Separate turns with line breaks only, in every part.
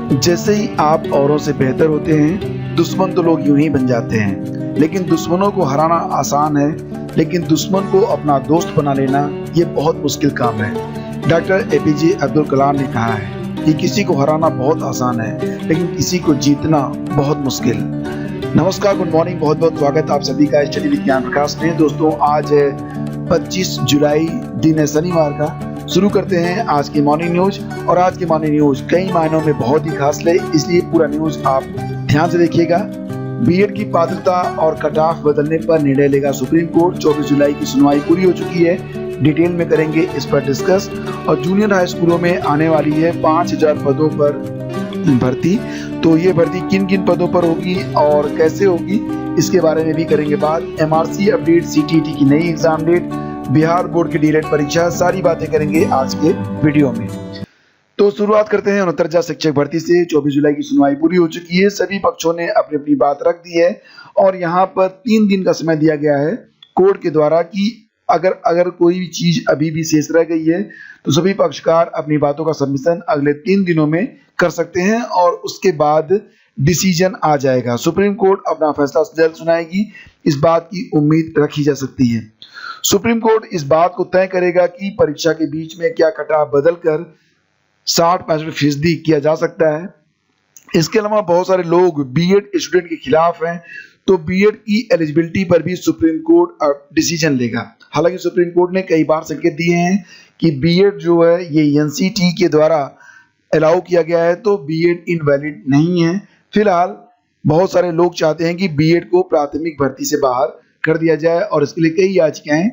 जैसे ही आप औरों से बेहतर होते हैं, दुश्मन तो लोग यूं ही बन जाते हैं। लेकिन दुश्मनों को हराना आसान है, लेकिन दुश्मन को अपना दोस्त बना लेना ये बहुत मुश्किल काम है। डॉक्टर एपीजे अब्दुल कलाम ने कहा है कि किसी को हराना बहुत आसान है, लेकिन किसी को जीतना बहुत मुश्किल। नमस्कार, गुड मॉर्निंग, बहुत बहुत स्वागत आप सभी का स्टडी विज्ञान प्रकाश में। दोस्तों, आज है 25 जुलाई, दिन है शनिवार का। शुरू करते हैं आज की मॉर्निंग न्यूज। और आज की मॉर्निंग न्यूज कई मायनों में बहुत ही खास है, इसलिए पूरा न्यूज आप ध्यान से देखिएगा। बीएड की पात्रता और कट ऑफ बदलने पर निर्णय लेगा सुप्रीम कोर्ट। 24 जुलाई की सुनवाई पूरी हो चुकी है, डिटेल में करेंगे इस पर डिस्कस। और जूनियर हाई स्कूलों में आने वाली है 5000 पदों पर भर्ती। तो ये भर्ती किन किन पदों पर होगी और कैसे होगी, इसके बारे में भी करेंगे बात। एमआरसी अपडेट, सीटीईटी की नई एग्जाम डेट, बिहार बोर्ड की डीएलएड परीक्षा, सारी बातें करेंगे आज के वीडियो में। तो शुरुआत करते हैं 69 शिक्षक भर्ती से। 24 जुलाई की सुनवाई पूरी हो चुकी है, सभी पक्षों ने अपनी अपनी बात रख दी है और यहाँ पर 3 दिन का समय दिया गया है कोर्ट के द्वारा कि अगर कोई भी चीज अभी भी शेष रह गई है तो सभी पक्षकार अपनी बातों का सबमिशन अगले 3 दिनों में कर सकते हैं और उसके बाद डिसीजन आ जाएगा। सुप्रीम कोर्ट अपना फैसला जल्द सुनाएगी, इस बात की उम्मीद रखी जा सकती है। सुप्रीम कोर्ट इस बात को तय करेगा कि परीक्षा के बीच में क्या कट ऑफ बदलकर 60-65% किया जा सकता है। इसके अलावा बहुत सारे लोग बीएड स्टूडेंट के खिलाफ हैं, तो बीएड की एलिजिबिलिटी पर भी सुप्रीम कोर्ट डिसीजन लेगा। हालांकि सुप्रीम कोर्ट ने कई बार संकेत दिए हैं कि बीएड जो है ये एनसीटी के द्वारा अलाउ किया गया है, तो बीएड इनवैलिड नहीं है। फिलहाल बहुत सारे लोग चाहते हैं कि बीएड को प्राथमिक भर्ती से बाहर कर दिया जाए और इसके लिए कई याचिकाएं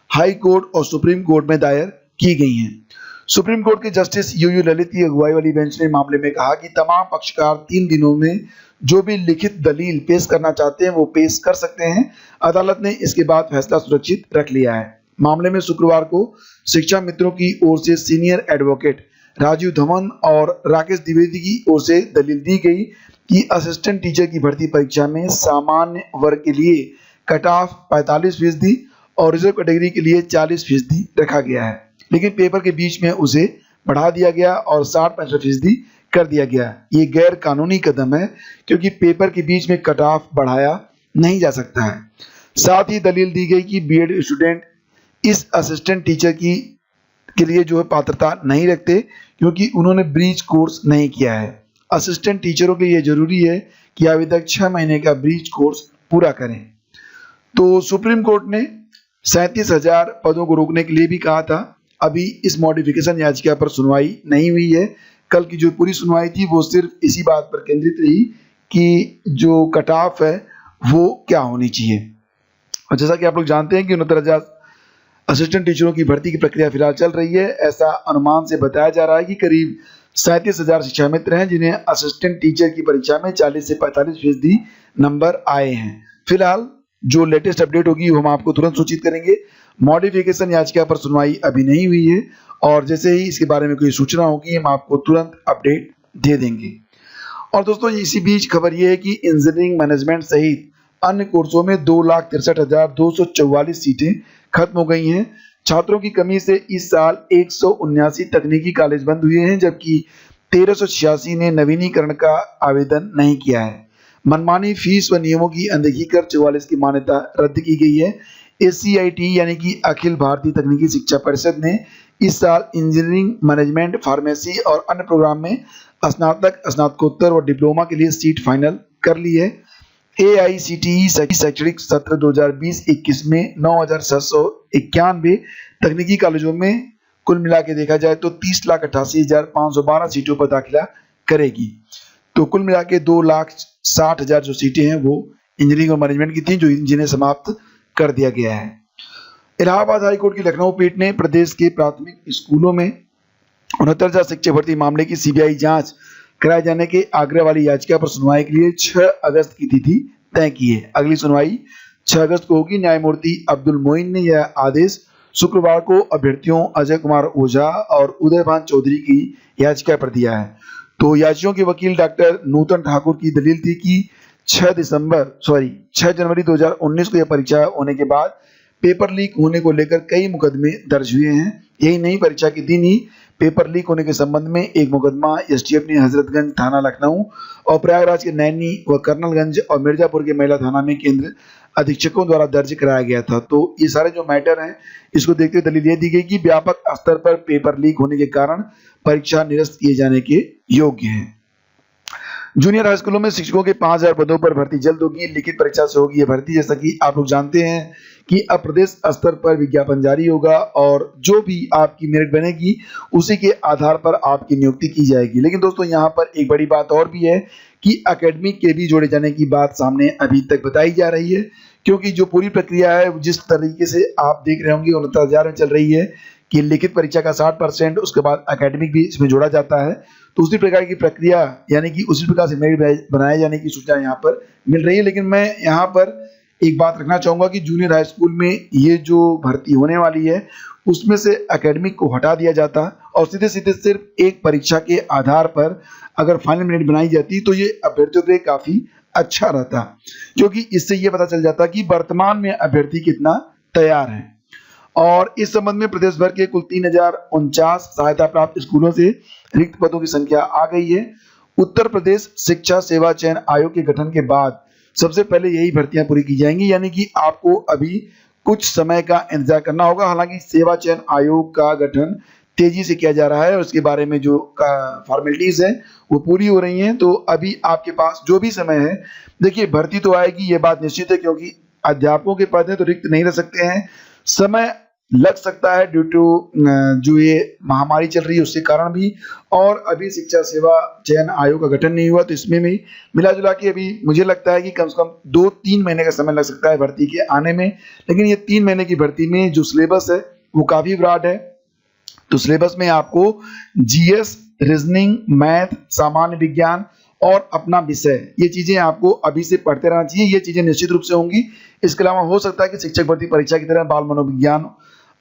हाई कोर्ट और सुप्रीम कोर्ट में दायर की गई हैं। सुप्रीम कोर्ट के जस्टिस यूयू ललित की अगुवाई वाली बेंच ने मामले में कहा कि तमाम पक्षकार 3 दिनों में जो भी लिखित दलील पेश करना चाहते हैं वो पेश कर सकते हैं। अदालत ने इसके बाद फैसला सुरक्षित रख लिया है। मामले में शुक्रवार को शिक्षा मित्रों की ओर से सीनियर एडवोकेट राजीव धवन और राकेश द्विवेदी की ओर से दलील दी गई कि असिस्टेंट टीचर की भर्ती परीक्षा में सामान्य वर्ग के लिए कट ऑफ 45% और रिजर्व कैटेगरी के लिए 40% रखा गया है, लेकिन पेपर के बीच में उसे बढ़ा दिया गया और 60-65% कर दिया गया। ये गैर कानूनी कदम है क्योंकि पेपर के बीच में कट ऑफ बढ़ाया नहीं जा सकता है। साथ ही दलील दी गई कि बीएड स्टूडेंट इस असिस्टेंट टीचर के लिए जो है पात्रता नहीं रखते क्योंकि उन्होंने ब्रीच कोर्स नहीं किया है। असिस्टेंट टीचरों के लिए जरूरी है कि आवेदक 6 महीने का ब्रीच कोर्स पूरा करें। तो सुप्रीम कोर्ट ने 37,000 पदों को रोकने के लिए भी कहा था। अभी इस मॉडिफिकेशन याचिका पर सुनवाई नहीं हुई है। कल की जो पूरी सुनवाई थी वो सिर्फ इसी बात पर केंद्रित रही कि जो कट ऑफ है वो क्या होनी चाहिए। और जैसा कि आप लोग जानते हैं कि 69,000 असिस्टेंट टीचरों की भर्ती की प्रक्रिया फिलहाल चल रही है। ऐसा अनुमान से बताया जा रहा है कि करीब 37,000 शिक्षा मित्र हैं जिन्हें असिस्टेंट टीचर की परीक्षा में 40 से 45% नंबर आए हैं। फिलहाल जो लेटेस्ट अपडेट होगी वो हम आपको तुरंत सूचित करेंगे। मॉडिफिकेशन याचिका पर सुनवाई अभी नहीं हुई है और जैसे ही इसके बारे में कोई सूचना होगी हम आपको तुरंत अपडेट दे देंगे। और दोस्तों, इसी बीच खबर ये है कि इंजीनियरिंग मैनेजमेंट सहित अन्य कोर्सों में 2,63,244 सीटें खत्म हो गई हैं। छात्रों की कमी से इस साल 179 तकनीकी कॉलेज बंद हुए हैं, जबकि 1386 ने नवीनीकरण का आवेदन नहीं किया है। मनमानी फीस व नियमों की अनदेखी कर 44 की मान्यता रद्द की गई है। ACIT यानी कि अखिल भारतीय तकनीकी शिक्षा परिषद ने इस साल इंजीनियरिंग मैनेजमेंट, फार्मेसी और अन्य प्रोग्राम में स्नातक, स्नातकोत्तर और डिप्लोमा के लिए सीट फाइनल कर ली है। AICTE शैक्षणिक सत्र 2020-21 में 9,791 तकनीकी कॉलेजों में कुल मिला के देखा जाए तो 30,88,512 सीटों पर दाखिला करेगी। तो कुल मिला के 2,60,000 जो सीटें हैं वो इंजीनियरिंग और मैनेजमेंट की थी, जो जिन्हें समाप्त कर दिया गया है। इलाहाबाद हाईकोर्ट की लखनऊ पीठ ने प्रदेश के प्राथमिक स्कूलों में 69,000 शिक्षक भर्ती मामले की सीबीआई जांच कराए जाने के आग्रह वाली याचिका पर सुनवाई के लिए 6 अगस्त की तिथि तय की है। अगली सुनवाई 6 अगस्त को होगी। न्यायमूर्ति अब्दुल मोइन ने यह आदेश शुक्रवार को अभ्यर्थियों अजय कुमार ओझा और उदयभान चौधरी की याचिका पर दिया है। तो याचियों के वकील डॉक्टर नूतन ठाकुर की दलील थी कि 6 जनवरी 2019 को यह परीक्षा होने के बाद पेपर लीक होने को लेकर कई मुकदमे दर्ज हुए हैं। यही नहीं, परीक्षा के दिन ही पेपर लीक होने के संबंध में एक मुकदमा एसटीएफ ने हजरतगंज थाना लखनऊ और प्रयागराज के नैनी व कर्नलगंज और मिर्जापुर के महिला थाना में केंद्र अधीक्षकों द्वारा दर्ज कराया गया था। तो ये सारे जो मैटर हैं, इसको देखते हुए दलील ये दी गई कि व्यापक स्तर पर पेपर लीक होने के कारण परीक्षा निरस्त किए जाने के योग्य है। जूनियर हाई स्कूलों में शिक्षकों के 5000 पदों पर भर्ती जल्द होगी। लिखित परीक्षा से होगी ये भर्ती। जैसा कि आप लोग जानते हैं कि अब प्रदेश स्तर पर विज्ञापन जारी होगा और जो भी आपकी मेरिट बनेगी उसी के आधार पर आपकी नियुक्ति की जाएगी। लेकिन दोस्तों, यहाँ पर एक बड़ी बात और भी है कि एकेडमिक के भी जोड़े जाने की बात सामने अभी तक बताई जा रही है, क्योंकि जो पूरी प्रक्रिया है जिस तरीके से आप देख रहे होंगे 49,000 में चल रही है कि लिखित परीक्षा का 60%, उसके बाद एकेडमिक भी इसमें जोड़ा जाता है। तो उसी प्रकार की प्रक्रिया यानी कि उसी प्रकार से मेरिट बनाए जाने की सूचना यहाँ पर मिल रही है। लेकिन मैं यहाँ पर एक बात रखना चाहूँगा कि जूनियर हाई स्कूल में ये जो भर्ती होने वाली है उसमें से एकेडमिक को हटा दिया जाता और सीधे सीधे सिर्फ एक परीक्षा के आधार पर अगर फाइनल मेरिट बनाई जाती तो ये अभ्यर्थियों के लिए काफ़ी अच्छा रहता, क्योंकि इससे ये पता चल जाता कि वर्तमान में अभ्यर्थी कितना तैयार है। और इस संबंध में प्रदेश भर के कुल 3049 सहायता प्राप्त स्कूलों से रिक्त पदों की संख्या आ गई है। उत्तर प्रदेश शिक्षा सेवा चयन आयोग के गठन के बाद सबसे पहले यही भर्तियां पूरी की जाएंगी, यानी कि आपको अभी कुछ समय का इंतजार करना होगा। हालांकि सेवा चयन आयोग का गठन तेजी से किया जा रहा है और उसके बारे में जो फॉर्मेलिटीज है वो पूरी हो रही हैं। तो अभी आपके पास जो भी समय है, देखिए भर्ती तो आएगी, ये बात निश्चित है, क्योंकि अध्यापकों के पद हैं तो रिक्त नहीं रह सकते हैं। समय लग सकता है ड्यू टू जो ये महामारी चल रही है उसके कारण भी, और अभी शिक्षा सेवा चयन आयोग का गठन नहीं हुआ, तो इसमें भी मिला जुला के अभी मुझे लगता है कि कम से कम 2-3 महीने का समय लग सकता है भर्ती के आने में। लेकिन ये 3 महीने की भर्ती में जो सिलेबस है वो काफ़ी ब्रॉड है। तो सिलेबस में आपको जीएस, रीजनिंग, मैथ, सामान्य विज्ञान और अपना विषय, ये चीजें आपको अभी से पढ़ते रहना चाहिए। ये चीजें निश्चित रूप से होंगी। इसके अलावा हो सकता है कि शिक्षक भर्ती परीक्षा की तरह बाल मनोविज्ञान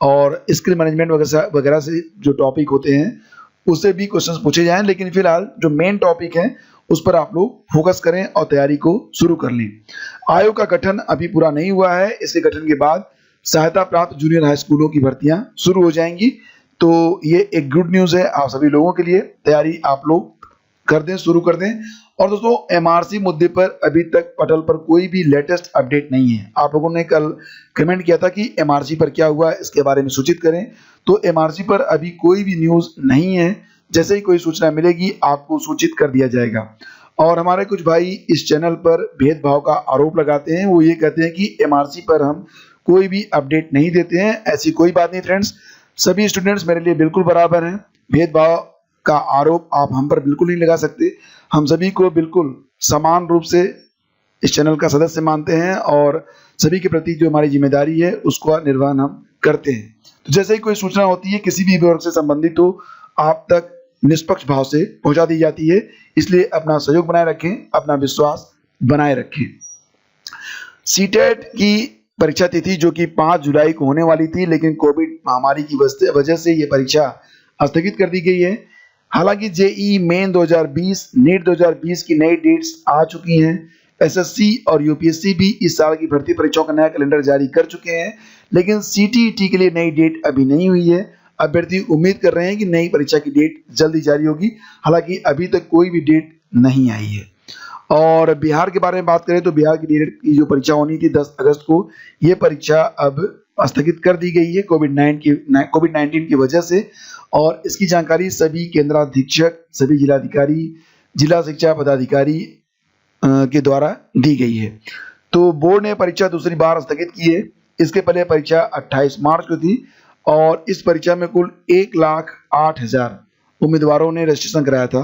और स्किल मैनेजमेंट वगैरह से जो टॉपिक होते हैं उससे भी क्वेश्चंस पूछे जाएं। लेकिन फिलहाल जो मेन टॉपिक है उस पर आप लोग फोकस करें और तैयारी को शुरू कर लें। आयोग का गठन अभी पूरा नहीं हुआ है। इसके गठन के बाद सहायता प्राप्त जूनियर हाई स्कूलों की भर्तियां शुरू हो जाएंगी। तो ये एक गुड न्यूज़ है आप सभी लोगों के लिए। तैयारी आप लोग कर दें, शुरू कर दें। और दोस्तों, एमआरसी मुद्दे पर अभी तक पटल पर कोई भी लेटेस्ट अपडेट नहीं है। आप लोगों ने कल कमेंट किया था कि एमआरसी पर क्या हुआ है इसके बारे में सूचित करें, तो एमआरसी पर अभी कोई भी न्यूज़ नहीं है। जैसे ही कोई सूचना मिलेगी आपको सूचित कर दिया जाएगा। और हमारे कुछ भाई इस चैनल पर भेदभाव का आरोप लगाते हैं। वो ये कहते हैं कि एमआरसी पर हम कोई भी अपडेट नहीं देते हैं। ऐसी कोई बात नहीं फ्रेंड्स, सभी स्टूडेंट्स मेरे लिए बिल्कुल बराबर हैं। भेदभाव का आरोप आप हम पर बिल्कुल नहीं लगा सकते। हम सभी को बिल्कुल समान रूप से इस चैनल का सदस्य मानते हैं और सभी के प्रति जो हमारी जिम्मेदारी है उसका निर्वहन हम करते हैं। तो जैसे ही कोई सूचना होती है किसी भी विभाग से संबंधित तो आप तक निष्पक्ष भाव से पहुंचा दी जाती है। इसलिए अपना सहयोग बनाए रखें, अपना विश्वास बनाए रखें। सीटेट की परीक्षा तिथि जो कि 5 जुलाई को होने वाली थी, लेकिन कोविड महामारी की वजह से ये परीक्षा स्थगित कर दी गई है। हालांकि जेईई मेन 2020, नीट 2020 की नई डेट्स आ चुकी हैं। एसएससी और यूपीएससी भी इस साल की भर्ती परीक्षाओं का नया कैलेंडर जारी कर चुके हैं, लेकिन सीटीईटी के लिए नई डेट अभी नहीं हुई है। अभ्यर्थी उम्मीद कर रहे हैं कि नई परीक्षा की डेट जल्दी जारी होगी। हालांकि अभी तक कोई भी डेट नहीं आई है। और बिहार के बारे में बात करें तो बिहार की डेट की जो परीक्षा होनी थी 10 अगस्त को, ये परीक्षा अब स्थगित कर दी गई है कोविड-19 की वजह से। और इसकी जानकारी सभी केंद्राधीक्षक, सभी जिलाधिकारी, जिला शिक्षा पदाधिकारी के द्वारा दी गई है। तो बोर्ड ने परीक्षा दूसरी बार स्थगित की है। इसके पहले परीक्षा 28 मार्च को थी और इस परीक्षा में कुल 1,08,000 उम्मीदवारों ने रजिस्ट्रेशन कराया था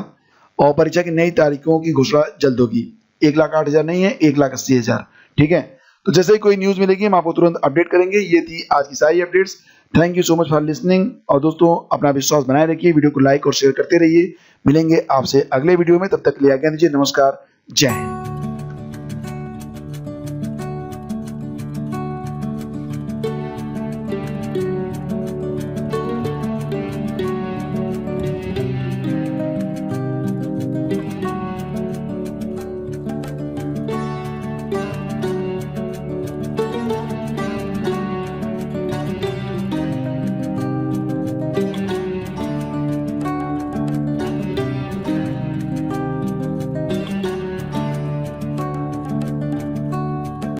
और परीक्षा की नई तारीखों की घोषणा जल्द होगी। 1,08,000 नहीं है, 1,80,000। ठीक है, तो जैसे ही कोई न्यूज़ मिलेगी हम आपको तुरंत अपडेट करेंगे। ये थी आज की सारी updates. Thank you so much for listening. और दोस्तों, अपना विश्वास बनाए रखिए, वीडियो को लाइक और शेयर करते रहिए। मिलेंगे आपसे अगले वीडियो में, तब तक के लिए आज्ञा दीजिए। नमस्कार, जय हिंद।